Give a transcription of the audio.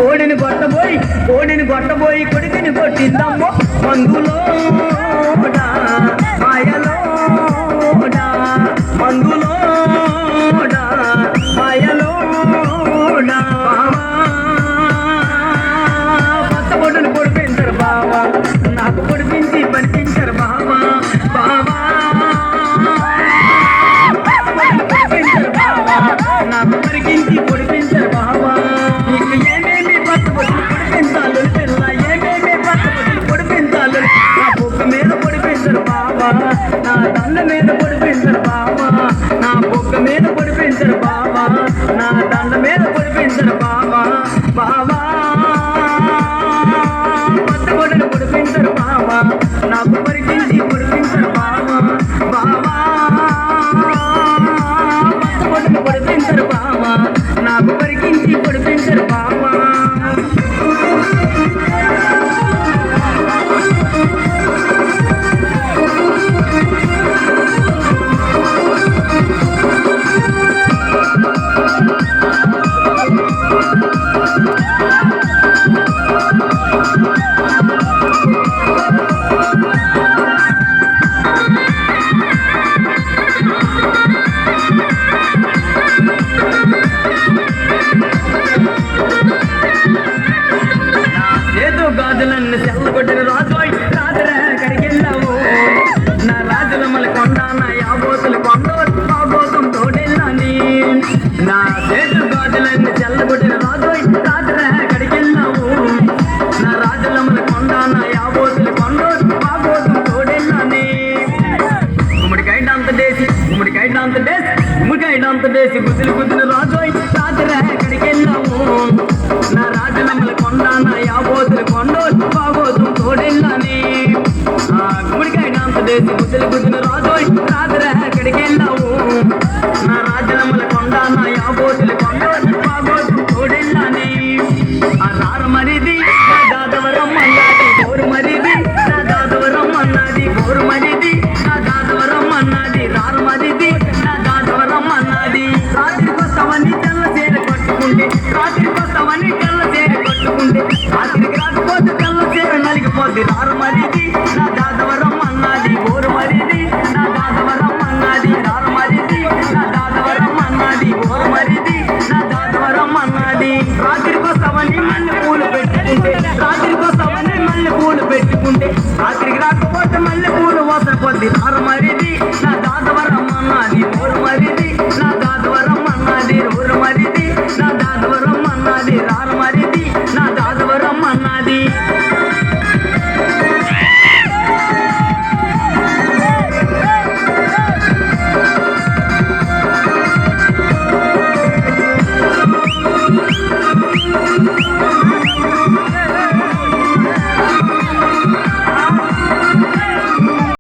కోడిని కొట్టబోయి కొడుకుని కొట్టిందమ్మో మందులో మాయలో మందులో మాయలో కొత్త కొడుని పొడిపించరు బావా నాకు పొడిపించి పనిపించరు బావా బావా పొడిపించరు బావా నాకు పరిగించి పొడిపించరు బావా నీకు ఏమేమి కొత్త కొడుకు పొడిపించాలి పిల్ల ఏమేమి కొత్త కొడుకు పొడిపించాలి నా బొక్క మీద పొడిపించరు బావా నా దండ మీద పొడిపించరు బావా నా బొక్క మీద పొడిపించరు బావా నా దండ మీద పొడిపించరు బావా బావా కొత్త కొడుకు పొడిపించరు బావా నాకు పరిగించి పొడిపించరు బావా బావా కొత్త కొడుకు పొడిపించరు బావా నాకు పరిగించి పొడిపించరు బావా గాజులన్నీ చెల్లగొట్టిన రాజోయ్ రాజురా కడిగిల్లావు నా రాజులమ్మల కొండ నా యాబోతులు కొండ బాగోతం తోడెళ్ళాని నా చేతు గాజులన్నీ చెల్లగొట్టిన రాజోయ్ రాజురా కడిగిల్లావు నా రాజులమ్మల కొండ నా యాబోతులు కొండ బాగోతం తోడెళ్ళాని గుమ్మడికాయడంత దేశి గుద్దులు గుద్దులు రాజోయ్ రాజురా కడిగిల్లావు నా రాజులమ్మల కొండ నా యాబోతులు కొండ బాగోతం తోడెళ్ళాని గుమ్మడికాయడంత దేశి గుద్దులు గుద్దులు రాజోయ్ రాజురా కడిగిల్లావు నా రాజులమ్మల కొండ నా యాబోతులు కొండ బాగోతం తోడెళ్ళాని రారు మరిది నా దాదవరం అన్నది బోరు మరిది నా దాదవరం అన్నది బోరు మరిది నా దాదవరం అన్నది రారు మరిది నా దాదవరం అన్నది రాత్రికొస్తామని తెల్ల చీర కట్టుకుంటే రాత్రికొస్తామని తెల్ల చీర కట్టుకుంటే రాత్రికి రాకపోతే తెల్ల చీర నలిగిపోద్ది రారు మరిది నా దాదవరం అన్నది బోరు మరిది నా దాదవరం అన్నది రారు మరిది నా దాదవరం అన్నది బోరు మరిది నా దాదవరం అన్నది రాత్రికొస్తామని మళ్ళీ పూలు పెట్టుకుంటే రాత్రికొస్తామని మళ్ళీ పూలు పెట్టుకుంటే రాత్రికి రాకపోతే మళ్ళీ పూలు వసపోద్ది రారు మరిది నా దాదవరం అన్నది బోరు మరిది నా దాదవరం అన్నది ఊరు మరిది నా దాదవరం అన్నది రారు మరిది నా దాదవరం అన్నది